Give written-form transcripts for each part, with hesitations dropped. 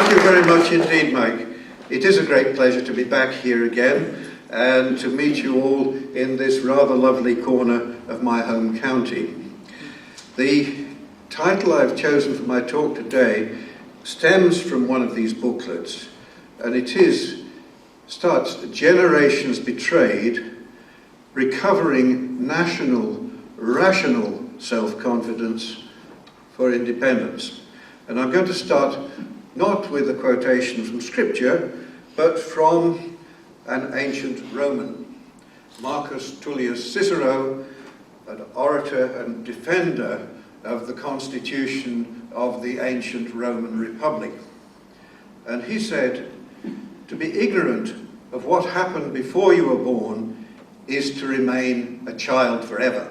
Thank you very much indeed, Mike. It is a great pleasure to be back here again and to meet you all in this rather lovely corner of my home county. The title I've chosen for my talk today stems from one of these booklets, and it starts Generations Betrayed, Recovering National Rational Self-Confidence for Independence. And I'm going to start not with a quotation from scripture, but from an ancient Roman, Marcus Tullius Cicero, an orator and defender of the constitution of the ancient Roman Republic. And he said, "To be ignorant of what happened before you were born is to remain a child forever."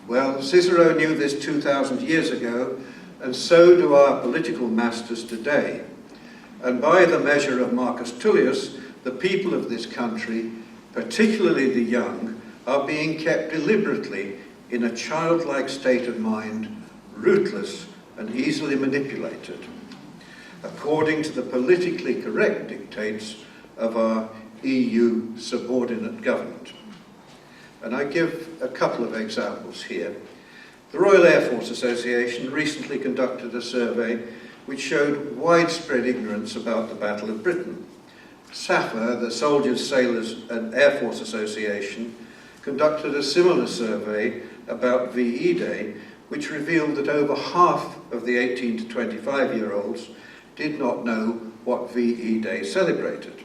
Well, Cicero knew this 2,000 years ago, and so do our political masters today. And by the measure of Marcus Tullius, the people of this country, particularly the young, are being kept deliberately in a childlike state of mind, rootless and easily manipulated, according to the politically correct dictates of our EU subordinate government. And I give a couple of examples here. The Royal Air Force Association recently conducted a survey which showed widespread ignorance about the Battle of Britain. SAFA, the Soldiers, Sailors and Air Force Association, conducted a similar survey about VE Day, which revealed that over half of the 18 to 25-year-olds did not know what VE Day celebrated.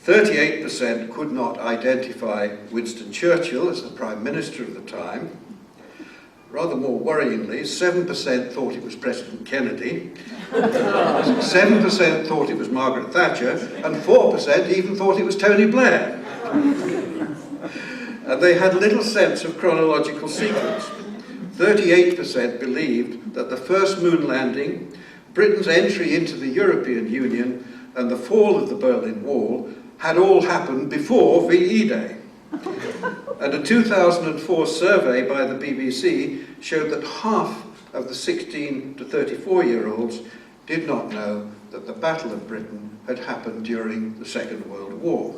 38% could not identify Winston Churchill as the Prime Minister of the time. Rather more worryingly, 7% thought it was President Kennedy, 7% thought it was Margaret Thatcher, and 4% even thought it was Tony Blair. And they had little sense of chronological sequence. 38% believed that the first moon landing, Britain's entry into the European Union, and the fall of the Berlin Wall had all happened before VE Day. And a 2004 survey by the BBC showed that half of the 16 to 34-year-olds did not know that the Battle of Britain had happened during the Second World War.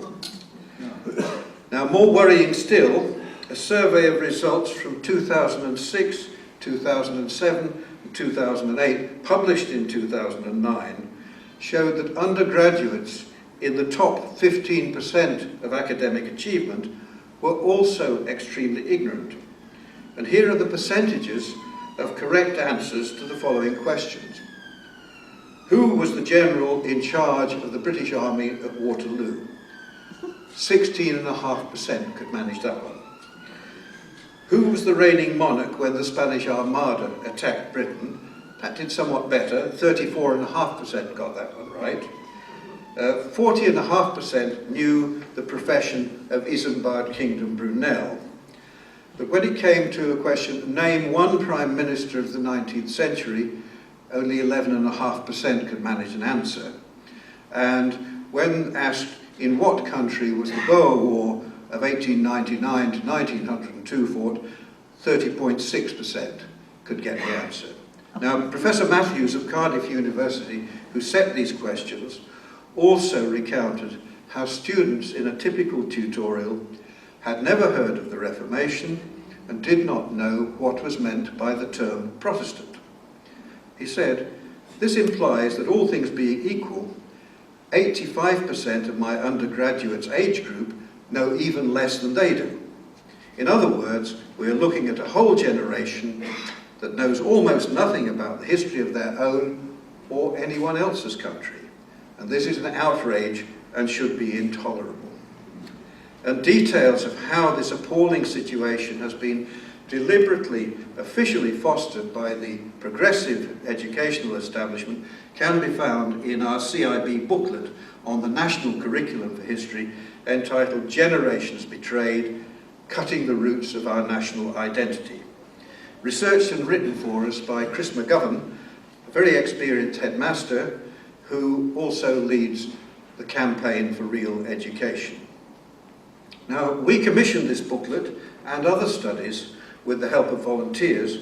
Now, more worrying still, a survey of results from 2006, 2007 and 2008, published in 2009, showed that undergraduates in the top 15% of academic achievement were also extremely ignorant. And here are the percentages of correct answers to the following questions. Who was the general in charge of the British Army at Waterloo? 16.5% could manage that one. Who was the reigning monarch when the Spanish Armada attacked Britain? That did somewhat better, 34.5% got that one right. 40.5% knew the profession of Isambard Kingdom Brunel. But when it came to a question, name one Prime Minister of the 19th century, only 11.5% could manage an answer. And when asked in what country was the Boer War of 1899 to 1902 fought, 30.6% could get the answer. Now, Professor Matthews of Cardiff University, who set these questions, also recounted how students in a typical tutorial had never heard of the Reformation and did not know what was meant by the term Protestant. He said, "This implies that all things being equal, 85% of my undergraduates' age group know even less than they do. In other words, we are looking at a whole generation that knows almost nothing about the history of their own or anyone else's country. And this is an outrage and should be intolerable." And details of how this appalling situation has been deliberately, officially fostered by the progressive educational establishment can be found in our CIB booklet on the National Curriculum for History, entitled Generations Betrayed, Cutting the Roots of Our National Identity. Researched and written for us by Chris McGovern, a very experienced headmaster, who also leads the Campaign for Real Education. Now, we commissioned this booklet and other studies with the help of volunteers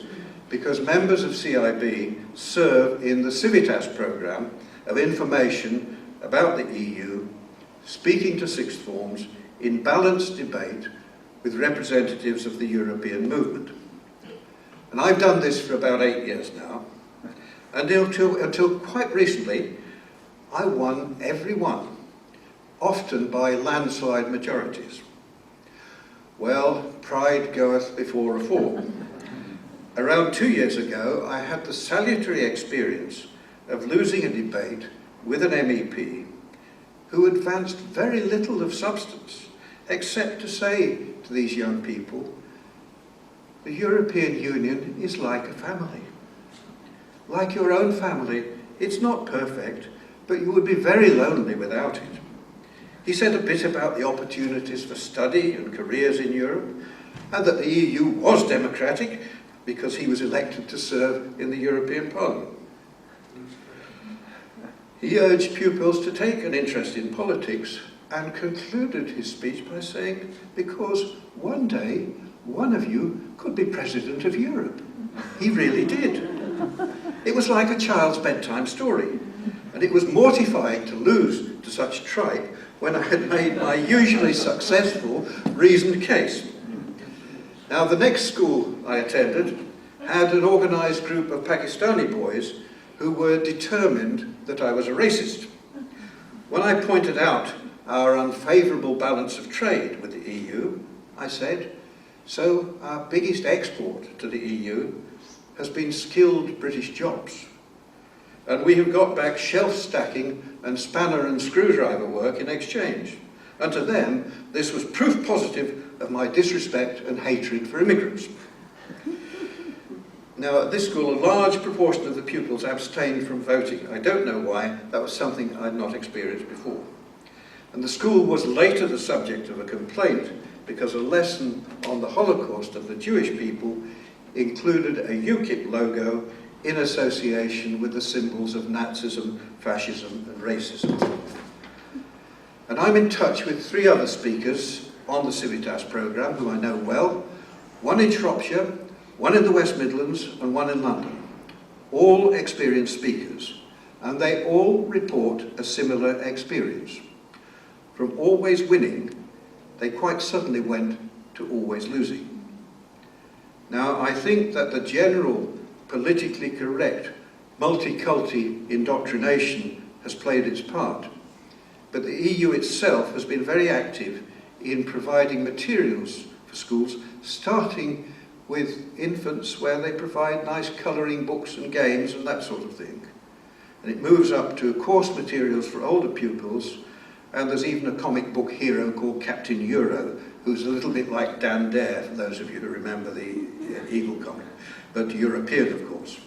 because members of CIB serve in the Civitas programme of information about the EU, speaking to sixth forms in balanced debate with representatives of the European movement. And I've done this for about 8 years now, and until quite recently, I won every one, often by landslide majorities. Well, pride goeth before a fall. Around 2 years ago, I had the salutary experience of losing a debate with an MEP who advanced very little of substance, except to say to these young people, the European Union is like a family. Like your own family, it's not perfect, but you would be very lonely without it. He said a bit about the opportunities for study and careers in Europe, and that the EU was democratic because he was elected to serve in the European Parliament. He urged pupils to take an interest in politics and concluded his speech by saying, because one day, one of you could be President of Europe. He really did. It was like a child's bedtime story, and it was mortifying to lose to such tripe when I had made my usually successful reasoned case. Now, the next school I attended had an organised group of Pakistani boys who were determined that I was a racist. When I pointed out our unfavourable balance of trade with the EU, I said, so our biggest export to the EU has been skilled British jobs. And we have got back shelf stacking and spanner and screwdriver work in exchange. And to them, this was proof positive of my disrespect and hatred for immigrants. Now, at this school, a large proportion of the pupils abstained from voting. I don't know why. That was something I'd not experienced before. And the school was later the subject of a complaint because a lesson on the Holocaust of the Jewish people included a UKIP logo in association with the symbols of Nazism, fascism, and racism. And I'm in touch with 3 other speakers on the Civitas programme who I know well, one in Shropshire, one in the West Midlands, and one in London. All experienced speakers, and they all report a similar experience. From always winning, they quite suddenly went to always losing. Now, I think that the general politically correct multi-culti indoctrination has played its part, but the EU itself has been very active in providing materials for schools, starting with infants where they provide nice colouring books and games and that sort of thing. And it moves up to course materials for older pupils, and there's even a comic book hero called Captain Euro, who's a little bit like Dan Dare, for those of you who remember the Eagle comic, but European, of course.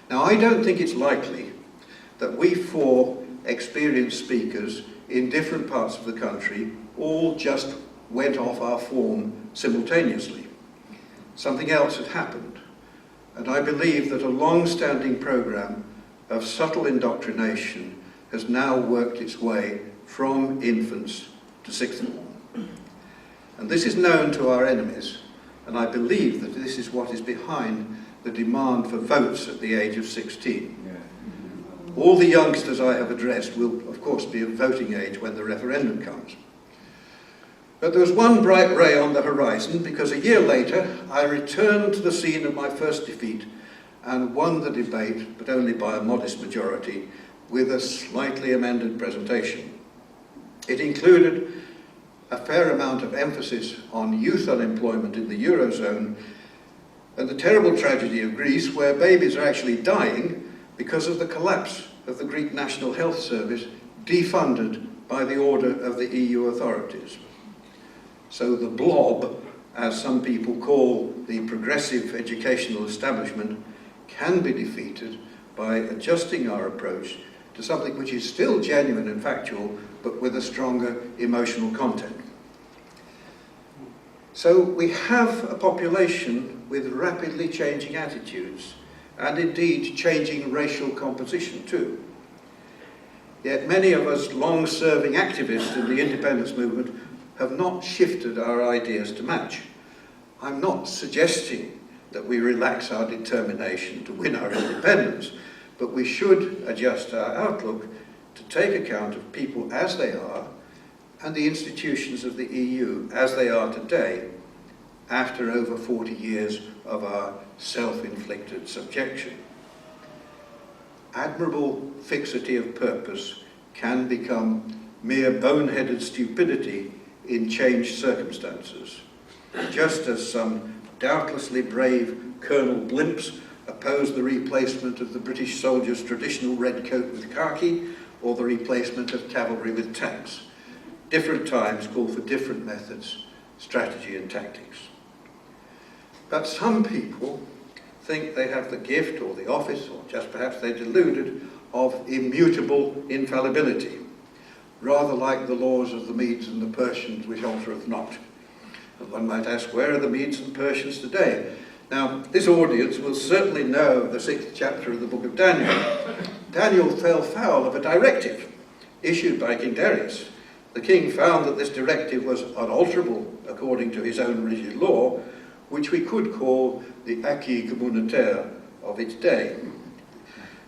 Now, I don't think it's likely that we 4 experienced speakers in different parts of the country all just went off our form simultaneously. Something else had happened, and I believe that a long-standing programme of subtle indoctrination has now worked its way from infants to sixth form. And this is known to our enemies, and I believe that this is what is behind the demand for votes at the age of 16. All the youngsters I have addressed will, of course, be of voting age when the referendum comes. But there was one bright ray on the horizon, because a year later I returned to the scene of my first defeat and won the debate, but only by a modest majority, with a slightly amended presentation. It included a fair amount of emphasis on youth unemployment in the Eurozone and the terrible tragedy of Greece, where babies are actually dying because of the collapse of the Greek National Health Service, defunded by the order of the EU authorities. So the blob, as some people call the progressive educational establishment, can be defeated by adjusting our approach to something which is still genuine and factual, but with a stronger emotional content. So we have a population with rapidly changing attitudes, and indeed changing racial composition too. Yet many of us long-serving activists in the independence movement have not shifted our ideas to match. I'm not suggesting that we relax our determination to win our independence, but we should adjust our outlook to take account of people as they are and the institutions of the EU as they are today, after over 40 years of our self-inflicted subjection. Admirable fixity of purpose can become mere boneheaded stupidity in changed circumstances, just as some doubtlessly brave Colonel Blimps opposed the replacement of the British soldier's traditional red coat with khaki, or the replacement of cavalry with tanks. Different times call for different methods, strategy and tactics. But some people think they have the gift or the office, or just perhaps they're deluded, of immutable infallibility, rather like the laws of the Medes and the Persians, which altereth not. And one might ask, where are the Medes and Persians today? Now, this audience will certainly know the 6th chapter of the book of Daniel. Daniel fell foul of a directive issued by King Darius. The king found that this directive was unalterable according to his own rigid law, which we could call the acquis communautaire of its day.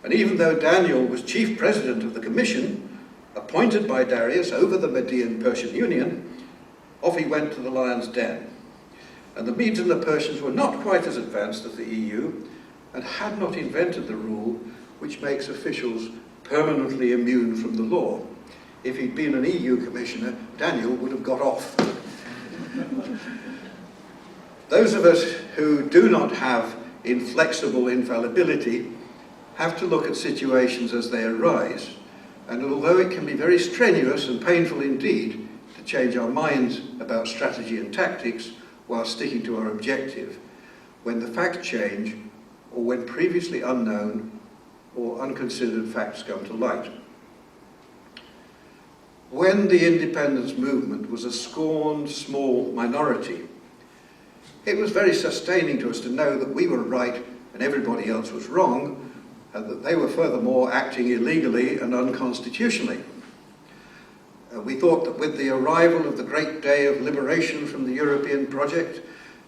And even though Daniel was chief president of the commission, appointed by Darius over the Median-Persian Union, off he went to the lion's den. And the Medes and the Persians were not quite as advanced as the EU, and had not invented the rule which makes officials permanently immune from the law. If he'd been an EU commissioner, Daniel would have got off. Those of us who do not have inflexible infallibility have to look at situations as they arise, and although it can be very strenuous and painful indeed to change our minds about strategy and tactics while sticking to our objective, when the facts change, or when previously unknown or unconsidered facts come to light. When the independence movement was a scorned small minority, it was very sustaining to us to know that we were right and everybody else was wrong, and that they were furthermore acting illegally and unconstitutionally. We thought that with the arrival of the great day of liberation from the European project,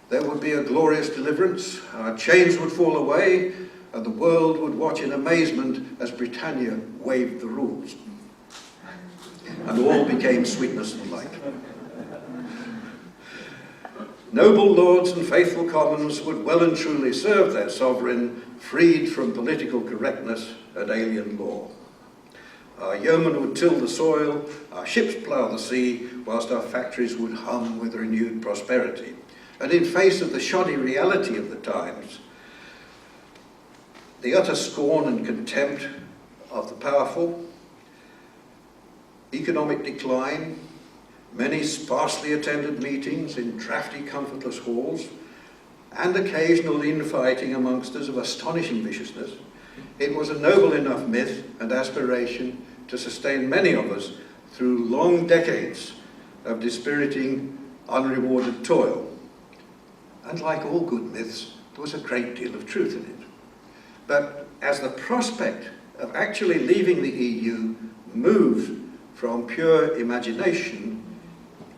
there would be a glorious deliverance, our chains would fall away, and the world would watch in amazement as Britannia waived the rules. And all became sweetness and light. Noble lords and faithful commons would well and truly serve their sovereign, freed from political correctness and alien law. Our yeomen would till the soil, our ships plough the sea, whilst our factories would hum with renewed prosperity. And in face of the shoddy reality of the times, the utter scorn and contempt of the powerful, economic decline, many sparsely attended meetings in drafty, comfortless halls, and occasional infighting amongst us of astonishing viciousness, it was a noble enough myth and aspiration to sustain many of us through long decades of dispiriting, unrewarded toil. And like all good myths, there was a great deal of truth in it. But as the prospect of actually leaving the EU moved from pure imagination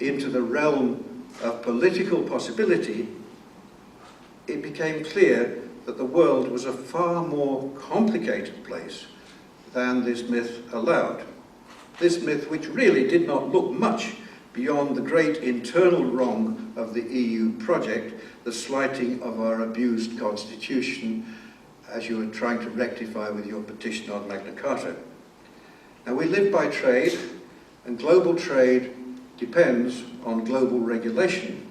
into the realm of political possibility, it became clear that the world was a far more complicated place than this myth allowed. This myth, which really did not look much beyond the great internal wrong of the EU project, the slighting of our abused constitution, as you are trying to rectify with your petition on Magna Carta. Now, we live by trade, and global trade depends on global regulation,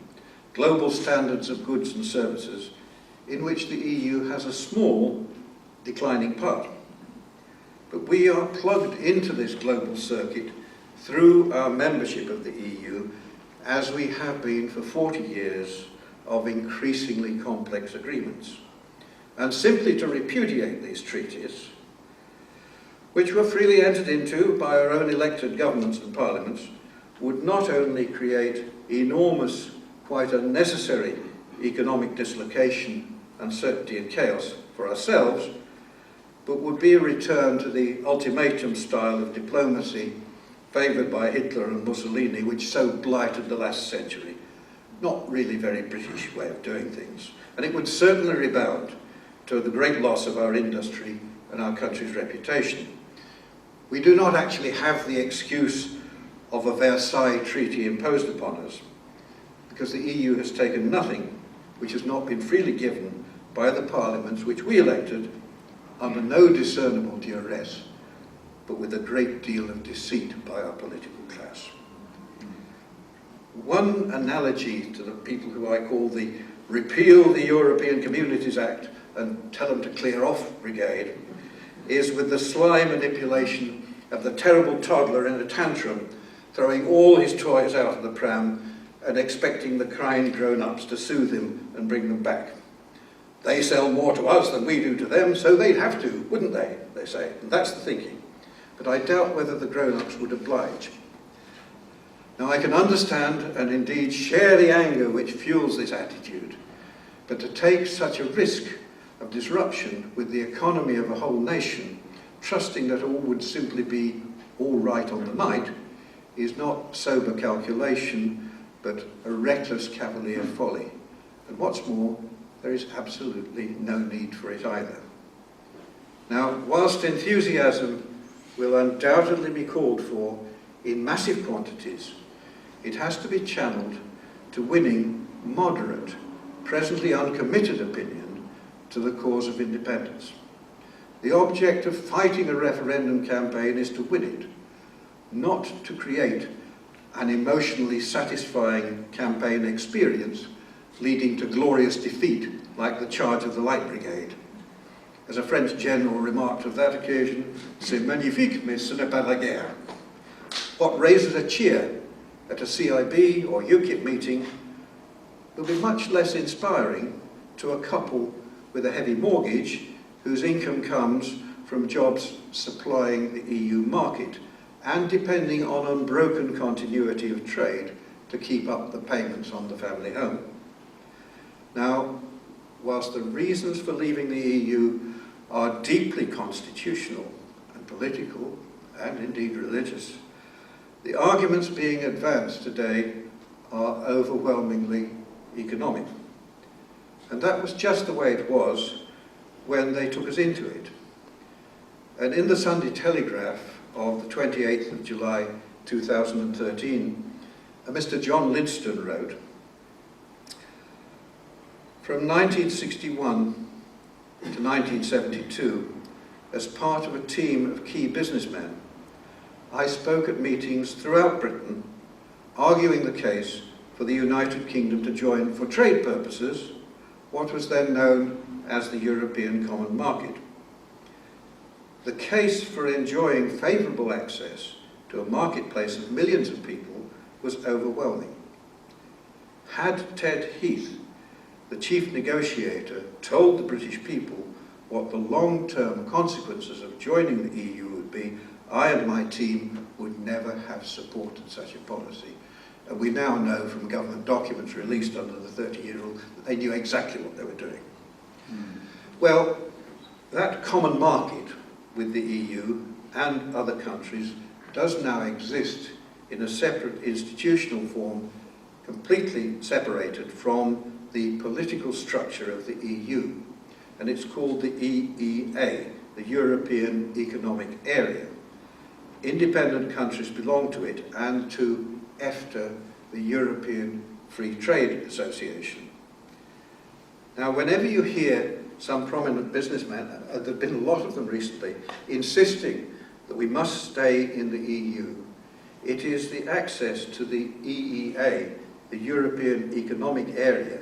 global standards of goods and services, in which the EU has a small, declining part. But we are plugged into this global circuit through our membership of the EU, as we have been for 40 years of increasingly complex agreements. And simply to repudiate these treaties, which were freely entered into by our own elected governments and parliaments, would not only create enormous, quite unnecessary economic dislocation, uncertainty and chaos for ourselves, but would be a return to the ultimatum style of diplomacy favoured by Hitler and Mussolini, which so blighted the last century. not really very British way of doing things, and it would certainly rebound to the great loss of our industry and our country's reputation. We do not actually have the excuse of a Versailles Treaty imposed upon us, because the EU has taken nothing which has not been freely given by the parliaments which we elected under no discernible duress, but with a great deal of deceit by our political class. One analogy to the people who I call the Repeal the European Communities Act and Tell them to clear off brigade is with the sly manipulation of the terrible toddler in a tantrum, throwing all his toys out of the pram and expecting the crying grown-ups to soothe him and bring them back. They sell more to us than we do to them, so they'd have to, wouldn't they? They say, and that's the thinking. But I doubt whether the grown-ups would oblige. Now I can understand and indeed share the anger which fuels this attitude, but to take such a risk of disruption with the economy of a whole nation, trusting that all would simply be all right on the night, is not sober calculation, but a reckless cavalier folly. And what's more, there is absolutely no need for it either. Now, whilst enthusiasm will undoubtedly be called for in massive quantities, it has to be channeled to winning moderate, presently uncommitted opinion to the cause of independence. The object of fighting a referendum campaign is to win it, not to create an emotionally satisfying campaign experience leading to glorious defeat like the charge of the Light Brigade. As a French general remarked of that occasion, "C'est magnifique, mais ce n'est pas la guerre." What raises a cheer at a CIB or UKIP meeting will be much less inspiring to a couple with a heavy mortgage whose income comes from jobs supplying the EU market and depending on unbroken continuity of trade to keep up the payments on the family home. Now, whilst the reasons for leaving the EU are deeply constitutional and political and indeed religious, the arguments being advanced today are overwhelmingly economic. And that was just the way it was when they took us into it. And in the Sunday Telegraph of the 28th of July 2013, Mr. John Lidston wrote, "From 1961 to 1972, as part of a team of key businessmen, I spoke at meetings throughout Britain, arguing the case for the United Kingdom to join, for trade purposes, what was then known as the European Common Market. The case for enjoying favourable access to a marketplace of millions of people was overwhelming. Had Ted Heath, the chief negotiator, told the British people what the long-term consequences of joining the EU would be, I and my team would never have supported such a policy." And we now know from government documents released under the 30-year rule that they knew exactly what they were doing. Well, that common market with the EU and other countries does now exist in a separate institutional form, completely separated from the political structure of the EU. And it's called the EEA, the European Economic Area. Independent countries belong to it and to EFTA, the European Free Trade Association. Now, whenever you hear some prominent businessmen, there have been a lot of them recently, insisting that we must stay in the EU, it is the access to the EEA, the European Economic Area,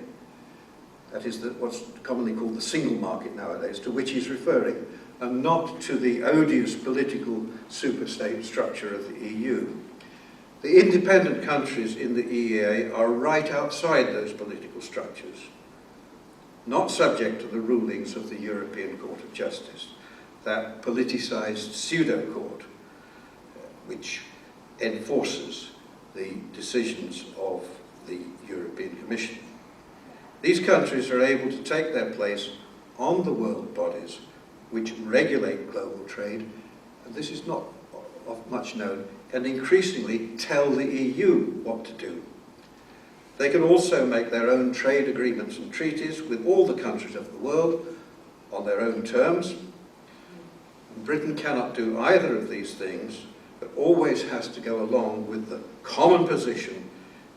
that is what's commonly called the single market nowadays, to which he's referring, and not to the odious political superstate structure of the EU. The independent countries in the EEA are right outside those political structures, not subject to the rulings of the European Court of Justice, that politicised pseudo-court which enforces the decisions of the European Commission. These countries are able to take their place on the world bodies which regulate global trade, and this is not much known, and increasingly tell the EU what to do. They can also make their own trade agreements and treaties with all the countries of the world on their own terms. Britain cannot do either of these things, but always has to go along with the common position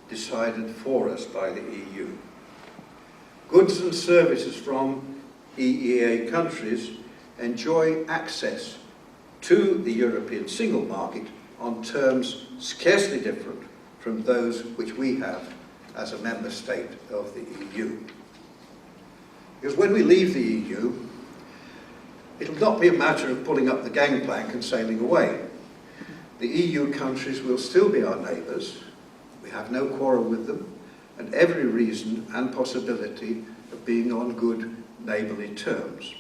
decided for us by the EU. Goods and services from EEA countries enjoy access to the European single market on terms scarcely different from those which we have as a member state of the EU. Because when we leave the EU, it'll not be a matter of pulling up the gangplank and sailing away. The EU countries will still be our neighbours. We have no quarrel with them, and every reason and possibility of being on good neighbourly terms.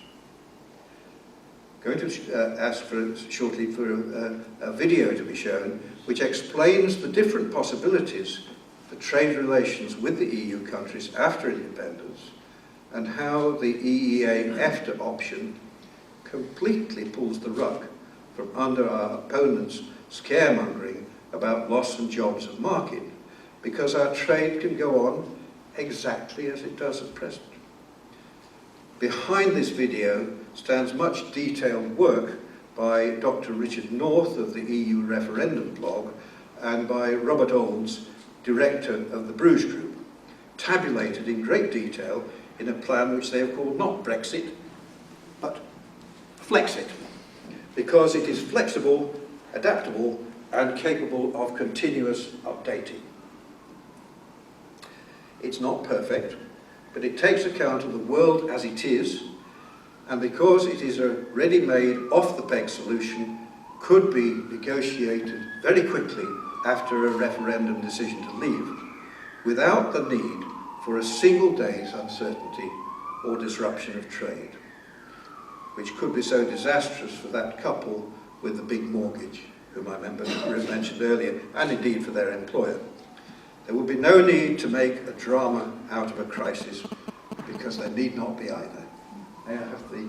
I'm going to ask shortly for a video to be shown which explains the different possibilities for trade relations with the EU countries after independence, and how the EEA-EFTA option completely pulls the rug from under our opponents' scaremongering about loss and jobs of market, because our trade can go on exactly as it does at present. Behind this video stands much detailed work by Dr. Richard North of the EU Referendum blog and by Robert Olds, director of the Bruges Group, tabulated in great detail in a plan which they have called not Brexit, but Flexit, because it is flexible, adaptable, and capable of continuous updating. It's not perfect, but it takes account of the world as it is, and because it is a ready-made, off-the-peg solution, could be negotiated very quickly after a referendum decision to leave, without the need for a single day's uncertainty or disruption of trade, which could be so disastrous for that couple with the big mortgage, whom I mentioned earlier, and indeed for their employer. There will be no need to make a drama out of a crisis, because there need not be either. May I have the